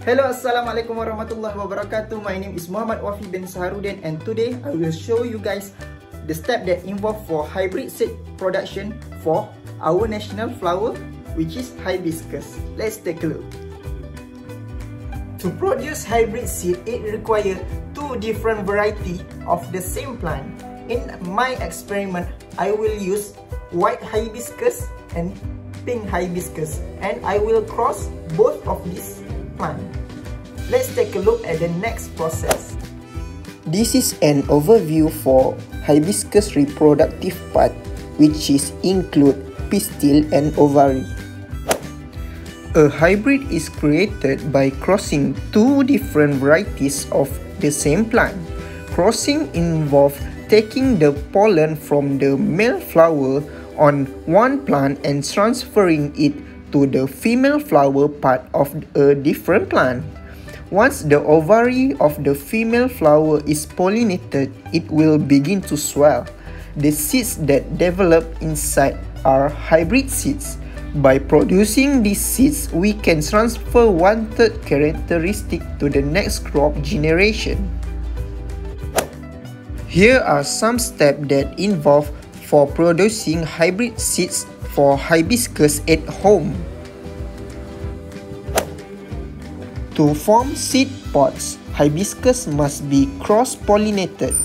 Hello, Assalamualaikum warahmatullahi wabarakatuh. My name is Muhammad Wafi bin Saharudin, and today I will show you guys the step that involved for hybrid seed production for our national flower, which is hibiscus. Let's take a look. To produce hybrid seed, it requires two different varieties of the same plant. In my experiment, I will use white hibiscus and pink hibiscus, and I will cross both of these plants. Let's take a look at the next process. This is an overview for hibiscus reproductive part, which is include pistil and ovary. A hybrid is created by crossing two different varieties of the same plant. Crossing involves taking the pollen from the male flower on one plant and transferring it to the female flower part of a different plant. Once the ovary of the female flower is pollinated, it will begin to swell. The seeds that develop inside are hybrid seeds. By producing these seeds, we can transfer wanted characteristic to the next crop generation. Here are some steps that involve for producing hybrid seeds for hibiscus at home. To form seed pods, hibiscus must be cross-pollinated.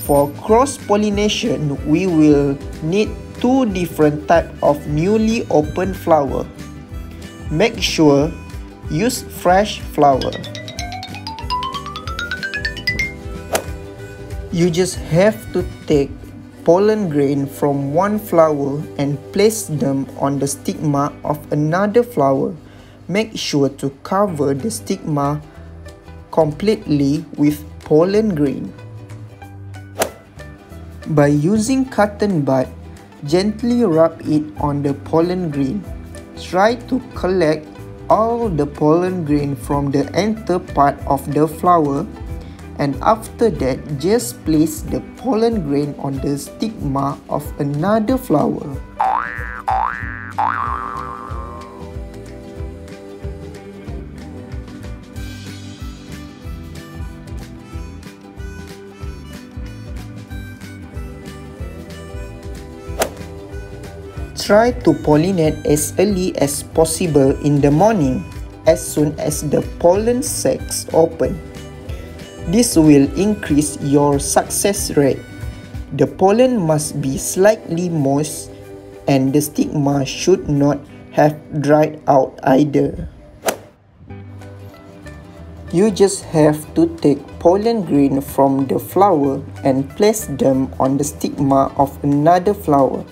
For cross-pollination, we will need two different types of newly opened flower. Make sure use fresh flower. You just have to take pollen grain from one flower and place them on the stigma of another flower. Make sure to cover the stigma completely with pollen grain. By using cotton bud, gently rub it on the pollen grain. Try to collect all the pollen grain from the enter part of the flower, and after that, just place the pollen grain on the stigma of another flower. Try to pollinate as early as possible in the morning, as soon as the pollen sacs open. This will increase your success rate. The pollen must be slightly moist, and the stigma should not have dried out either. You just have to take pollen grain from the flower and place them on the stigma of another flower.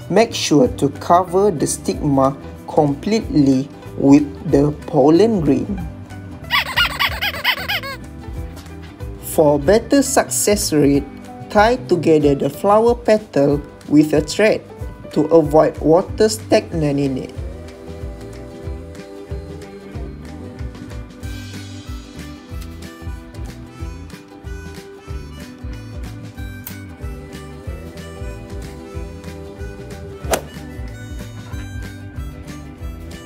Make sure to cover the stigma completely with the pollen grain. For better success rate, tie together the flower petal with a thread to avoid water stagnant in it.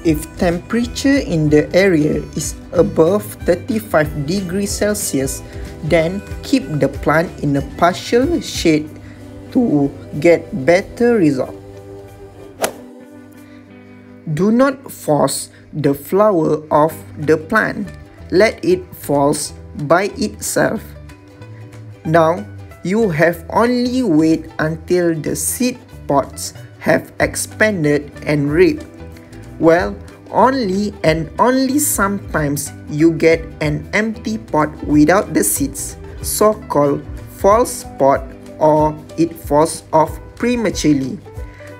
If temperature in the area is above 35 degrees Celsius, then keep the plant in a partial shade to get better result. Do not force the flower off the plant. Let it fall by itself. Now, you have only wait until the seed pods have expanded and ripped. Well, only and only sometimes you get an empty pot without the seeds, so-called false pot, or it falls off prematurely.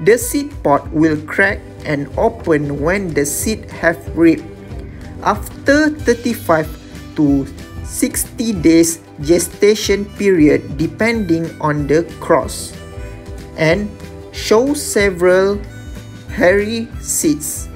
The seed pod will crack and open when the seed have ripped. After 35 to 60 days gestation period depending on the cross, and show several hairy seeds.